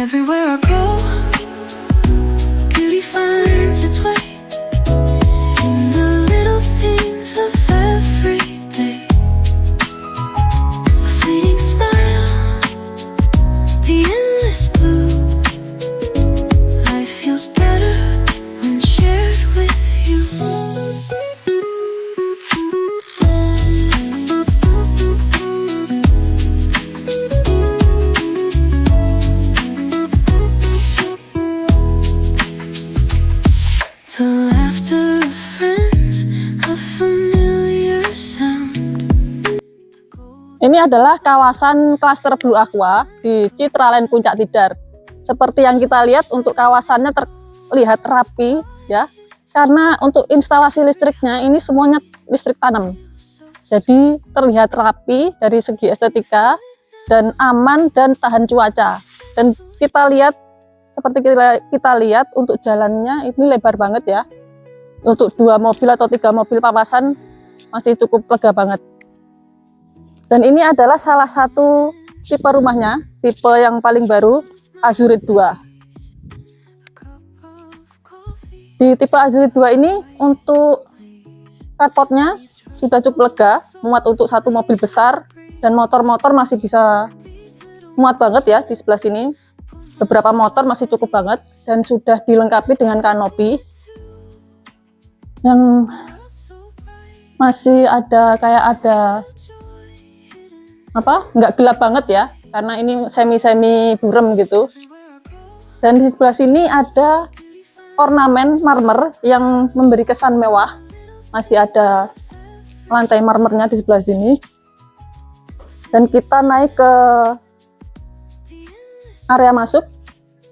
Everywhere I go, beauty finds its way in the little things of every day. A fleeting smile, the endless blue. Life feels better when shared with you. The laughter of friends, a familiar sound. Ini adalah kawasan klaster Blue Aqua di Citraland Puncak Tidar. Seperti yang kita lihat, untuk kawasannya terlihat rapi ya, karena untuk instalasi listriknya ini semuanya listrik tanam. Jadi terlihat rapi dari segi estetika dan aman dan tahan cuaca. Dan kita lihat, seperti kita lihat untuk jalannya ini lebar banget ya. Untuk 2 mobil atau 3 mobil papasan masih cukup lega banget. Dan ini adalah salah satu tipe rumahnya, tipe yang paling baru, Azurit 2. Di tipe Azurit 2 ini untuk carportnya sudah cukup lega, muat untuk 1 mobil besar, dan motor-motor masih bisa muat banget ya di sebelah sini. Beberapa motor masih cukup banget dan sudah dilengkapi dengan kanopi yang masih ada nggak gelap banget ya, karena ini semi burem gitu. Dan di sebelah sini ada ornamen marmer yang memberi kesan mewah, masih ada lantai marmernya di sebelah sini. Dan kita naik ke area masuk,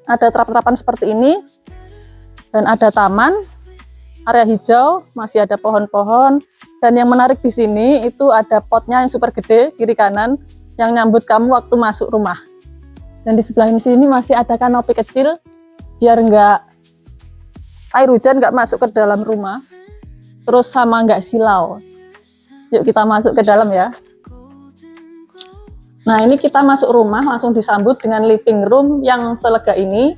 ada trap-trapan seperti ini, dan ada taman, area hijau, masih ada pohon-pohon. Dan yang menarik di sini itu ada potnya yang super gede kiri kanan yang nyambut kamu waktu masuk rumah. Dan di sebelah sini masih ada kanopi kecil biar air hujan nggak masuk ke dalam rumah, terus sama nggak silau. Yuk kita masuk ke dalam ya. Nah, ini kita masuk rumah langsung disambut dengan living room yang selega ini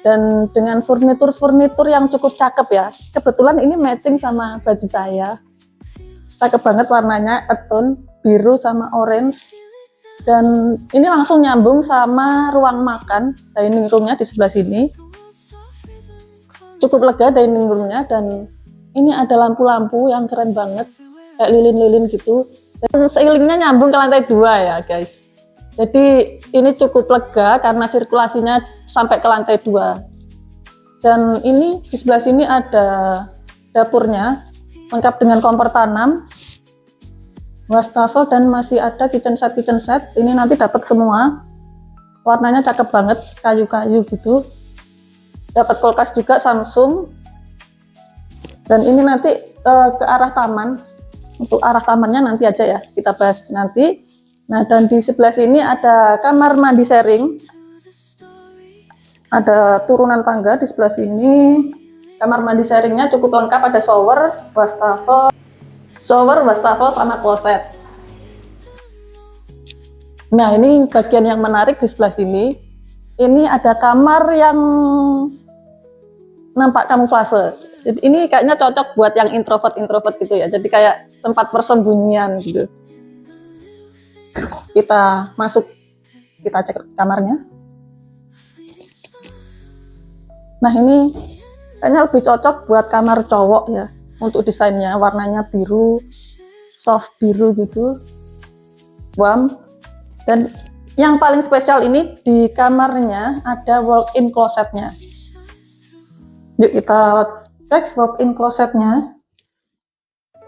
dan dengan furnitur yang cukup cakep ya. Kebetulan ini matching sama baju saya. Cakep banget warnanya, eton biru sama orange. Dan ini langsung nyambung sama ruang makan, dining roomnya di sebelah sini. Cukup lega dining roomnya, dan ini ada lampu-lampu yang keren banget, kayak lilin-lilin gitu. Dan seilingnya nyambung ke lantai 2 ya guys. Jadi ini cukup lega karena sirkulasinya sampai ke lantai 2. Dan ini di sebelah sini ada dapurnya, lengkap dengan kompor tanam, wastafel, dan masih ada kitchen set. Ini nanti dapat semua. Warnanya cakep banget, kayu-kayu gitu. Dapat kulkas juga Samsung. Dan ini nanti ke arah taman. Untuk arah tamannya nanti aja ya, kita bahas nanti. Nah, dan di sebelah sini ada kamar mandi sharing. Ada turunan tangga di sebelah sini. Kamar mandi sharingnya cukup lengkap, ada shower, wastafel sama kloset. Nah, ini bagian yang menarik di sebelah sini. Ini ada kamar yang nampak kamuflase. Jadi ini kayaknya cocok buat yang introvert gitu ya. Jadi kayak tempat persembunyian gitu. Kita masuk, kita cek kamarnya. Nah, ini kayaknya lebih cocok buat kamar cowok ya. Untuk desainnya warnanya biru, soft biru gitu, warm. Dan yang paling spesial ini di kamarnya ada walk-in closetnya. Yuk kita cek walk-in closetnya.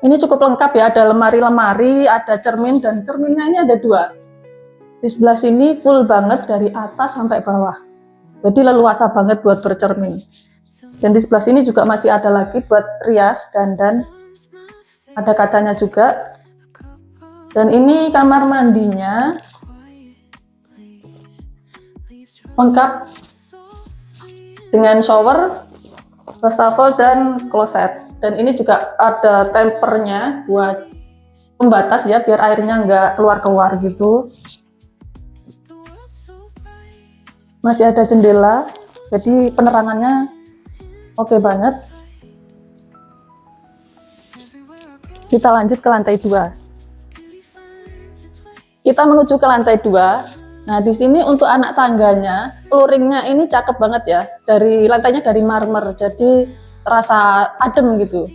Ini cukup lengkap ya, ada lemari-lemari, ada cermin, dan cerminnya ini ada 2. Di sebelah sini full banget dari atas sampai bawah. Jadi leluasa banget buat bercermin. Dan di sebelah sini juga masih ada lagi buat rias, dandan. Ada kacanya juga. Dan ini kamar mandinya. Lengkap dengan shower, wastafel, dan kloset. Dan ini juga ada tempernya buat pembatas ya, biar airnya nggak keluar-keluar gitu. Masih ada jendela, jadi penerangannya oke banget. Kita lanjut ke lantai 2. Kita menuju ke lantai 2. Nah, di sini untuk anak tangganya, flooringnya ini cakep banget ya. Dari lantainya dari marmer, jadi terasa adem gitu.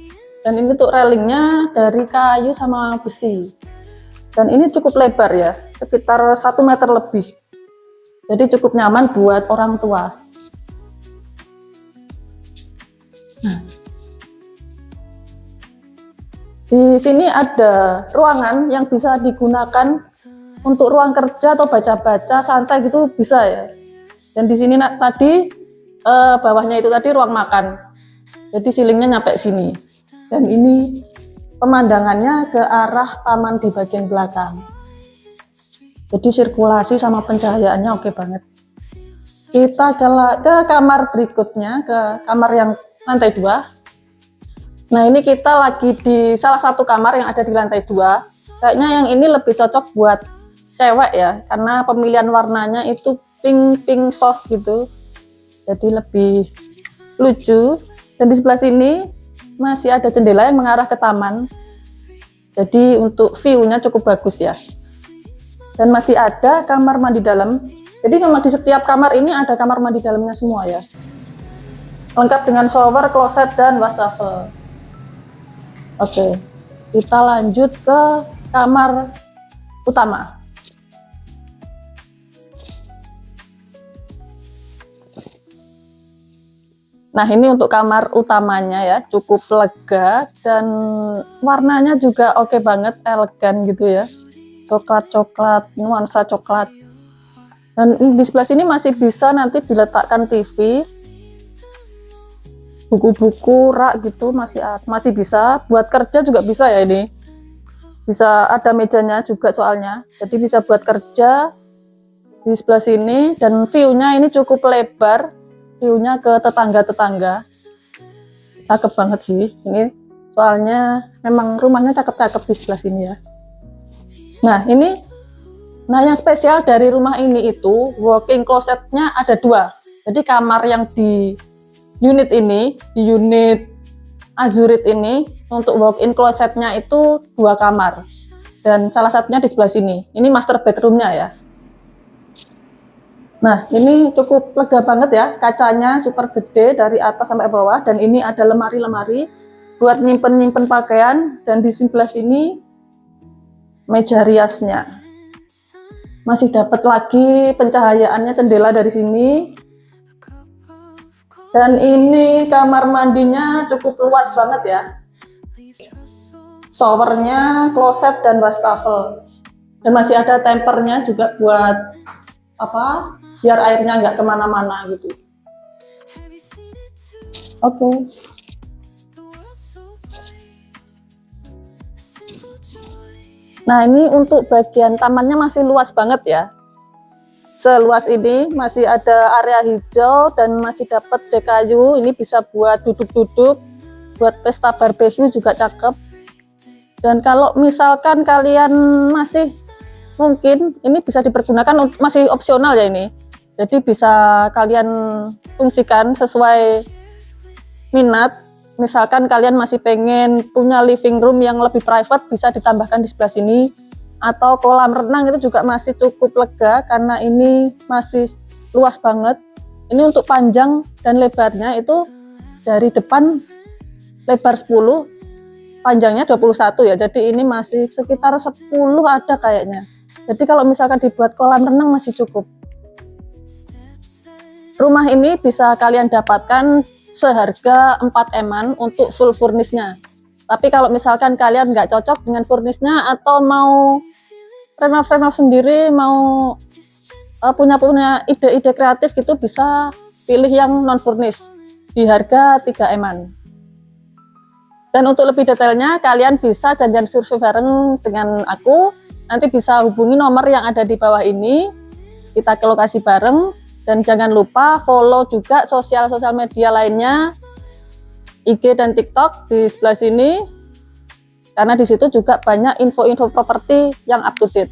Dan ini untuk railingnya dari kayu sama besi. Dan ini cukup lebar ya, sekitar 1 meter lebih. Jadi cukup nyaman buat orang tua. Nah, di sini ada ruangan yang bisa digunakan untuk ruang kerja atau baca-baca santai gitu bisa ya. Dan di sini tadi bawahnya itu tadi ruang makan. Jadi ceilingnya nyampe sini. Dan ini pemandangannya ke arah taman di bagian belakang. Jadi sirkulasi sama pencahayaannya oke banget. Kita ke kamar berikutnya, ke kamar yang lantai 2. Nah, ini kita lagi di salah satu kamar yang ada di lantai 2. Kayaknya yang ini lebih cocok buat cewek ya, karena pemilihan warnanya itu pink soft gitu. Jadi lebih lucu. Dan di sebelah sini masih ada jendela yang mengarah ke taman. Jadi untuk view-nya cukup bagus ya. Dan masih ada kamar mandi dalam. Jadi memang di setiap kamar ini ada kamar mandi dalamnya semua ya. Lengkap dengan shower, kloset, dan wastafel. Oke, kita lanjut ke kamar utama. Nah, ini untuk kamar utamanya ya, cukup lega dan warnanya juga oke banget, elegan gitu ya. Coklat-coklat, nuansa coklat. Dan di sebelah sini masih bisa nanti diletakkan TV, buku-buku, rak gitu masih bisa. Buat kerja juga bisa ya ini. Bisa ada mejanya juga soalnya. Jadi bisa buat kerja di sebelah sini dan view-nya ini cukup lebar. View-nya ke tetangga-tetangga. Cakep banget sih ini. Soalnya memang rumahnya cakep-cakep di sebelah sini ya. Nah, yang spesial dari rumah ini itu walk-in closet-nya ada 2. Jadi kamar yang di unit ini, di unit Azurit ini, untuk walk-in closet-nya itu 2 kamar. Dan salah satunya di sebelah sini. Ini master bedroom-nya ya. Nah, ini cukup lega banget ya. Kacanya super gede dari atas sampai bawah. Dan ini ada lemari-lemari buat nyimpen-nyimpen pakaian. Dan di sebelah sini meja riasnya. Masih dapat lagi pencahayaannya jendela dari sini. Dan ini kamar mandinya cukup luas banget ya. Showernya, kloset, dan wastafel. Dan masih ada tempernya juga buat biar airnya nggak kemana-mana gitu. Oke. Nah, ini untuk bagian tamannya masih luas banget ya. Seluas ini masih ada area hijau dan masih dapat dek kayu. Ini bisa buat duduk-duduk, buat pesta barbeque juga cakep. Dan kalau misalkan kalian masih mungkin ini bisa dipergunakan, masih opsional ya ini. Jadi bisa kalian fungsikan sesuai minat. Misalkan kalian masih pengen punya living room yang lebih private, bisa ditambahkan di sebelah sini. Atau kolam renang itu juga masih cukup lega karena ini masih luas banget. Ini untuk panjang dan lebarnya itu dari depan lebar 10, panjangnya 21 ya. Jadi ini masih sekitar 10 ada kayaknya. Jadi kalau misalkan dibuat kolam renang masih cukup. Rumah ini bisa kalian dapatkan seharga 4M-an untuk full furnished-nya. Tapi kalau misalkan kalian nggak cocok dengan furnished-nya atau mau renov-renov sendiri, mau punya ide-ide kreatif gitu, bisa pilih yang non furnished di harga 3M-an. Dan untuk lebih detailnya kalian bisa janjian survei bareng dengan aku. Nanti bisa hubungi nomor yang ada di bawah ini. Kita ke lokasi bareng. Dan jangan lupa follow juga sosial media lainnya, IG dan TikTok di sebelah sini, karena di situ juga banyak info-info properti yang up to date.